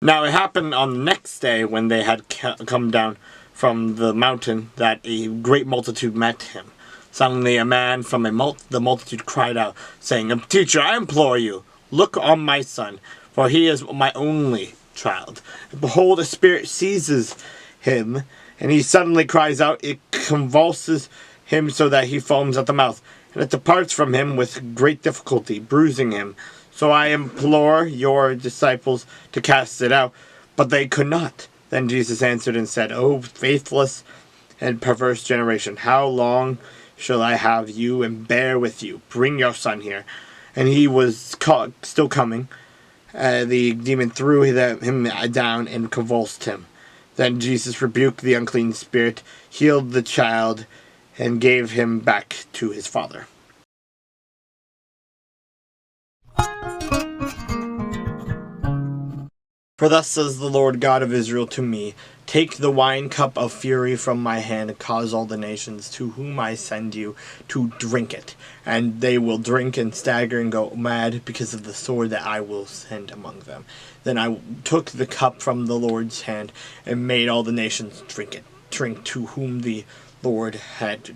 Now it happened on the next day when they had come down from the mountain that a great multitude met him. Suddenly a man from the multitude cried out, saying, "Teacher, I implore you, look on my son, for he is my only child. And behold, a spirit seizes him, and he suddenly cries out. It convulses him so that he foams at the mouth, and it departs from him with great difficulty, bruising him. So I implore your disciples to cast it out, but they could not." Then Jesus answered and said, "O faithless and perverse generation, how long shall I have you and bear with you? Bring your son here." And he was still coming. The demon threw him down and convulsed him. Then Jesus rebuked the unclean spirit, healed the child, and gave him back to his father. For thus says the Lord God of Israel to me, "Take the wine cup of fury from my hand, and cause all the nations to whom I send you to drink it. And they will drink and stagger and go mad because of the sword that I will send among them." Then I took the cup from the Lord's hand and made all the nations drink to whom the Lord had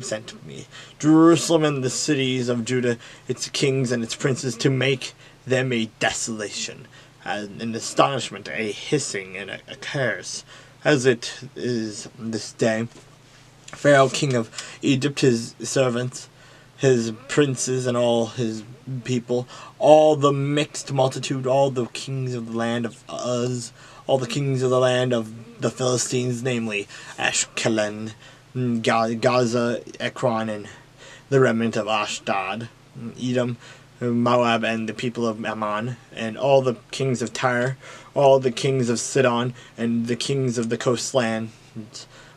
sent me. Jerusalem and the cities of Judah, its kings and its princes, to make them a desolation, an astonishment, a hissing, and a curse, as it is this day. Pharaoh, king of Egypt, his servants, his princes, and all his people, all the mixed multitude, all the kings of the land of Uz, all the kings of the land of the Philistines, namely Ashkelon, Gaza, Ekron, and the remnant of Ashdod, Edom, Moab, and the people of Ammon, and all the kings of Tyre, all the kings of Sidon, and the kings of the coastlands,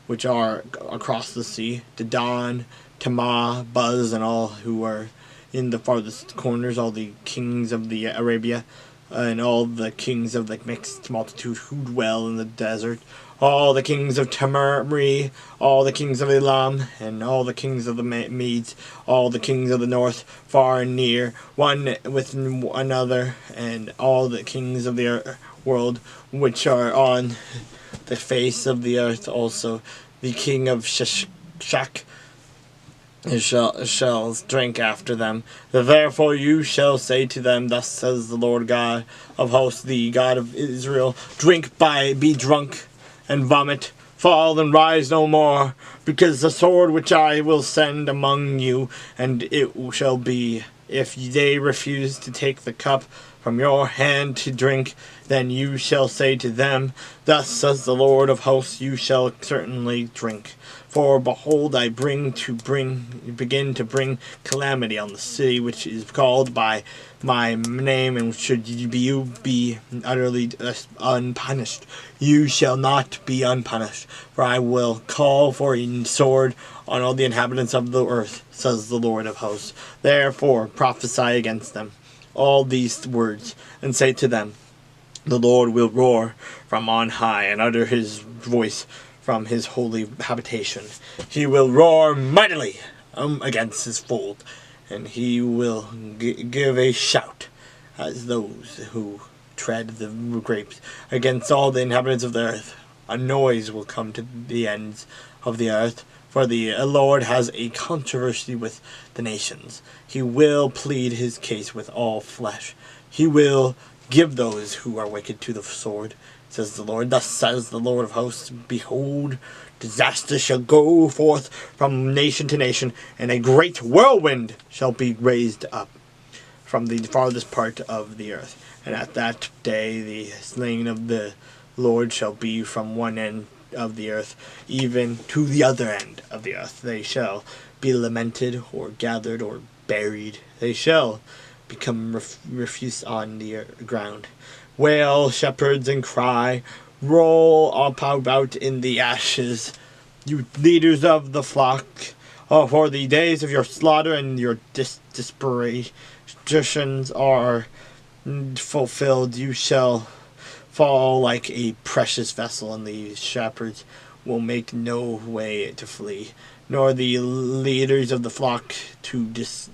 which are across the sea, Dedan, Tamar, Buz, and all who are in the farthest corners, all the kings of the Arabia, and all the kings of the mixed multitude who dwell in the desert, all the kings of Tamari, all the kings of Elam, and all the kings of the Medes, all the kings of the north, far and near, one with another, and all the kings of the world which are on the face of the earth also. The king of Sheshach shall drink after them. Therefore you shall say to them, "Thus says the Lord God of hosts, the God of Israel, be drunk, and vomit, fall and rise no more, because the sword which I will send among you, and it shall be, if they refuse to take the cup from your hand to drink, then you shall say to them, Thus says the Lord of hosts, you shall certainly drink. For behold, I begin to bring calamity on the city which is called by my name, and should you be utterly unpunished, you shall not be unpunished. For I will call for a sword on all the inhabitants of the earth, says the Lord of hosts. Therefore prophesy against them all these words, and say to them, The Lord will roar from on high, and utter his voice from his holy habitation. He will roar mightily against his fold, and he will give a shout as those who tread the grapes against all the inhabitants of the earth. A noise will come to the ends of the earth, for the Lord has a controversy with the nations. He will plead his case with all flesh. He will give those who are wicked to the sword, says the Lord. Thus says the Lord of hosts, Behold, disaster shall go forth from nation to nation, and a great whirlwind shall be raised up from the farthest part of the earth. And at that day the slain of the Lord shall be from one end of the earth even to the other end of the earth. They shall be lamented, or gathered, or buried. They shall become refuse on the ground. Wail, shepherds, and cry. Roll up about in the ashes, you leaders of the flock. Oh, for the days of your slaughter and your disparitions are fulfilled. You shall fall like a precious vessel, and the shepherds will make no way to flee, nor the leaders of the flock to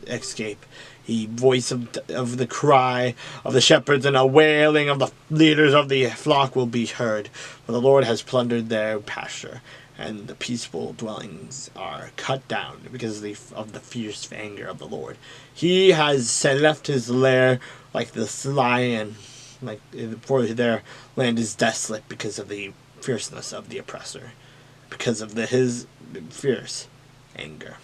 escape. the voice of the cry of the shepherds and a wailing of the leaders of the flock will be heard. For the Lord has plundered their pasture, and the peaceful dwellings are cut down because of the fierce anger of the Lord. He has left his lair like this lion, for their land is desolate because of the fierceness of the oppressor, because of his fierce anger.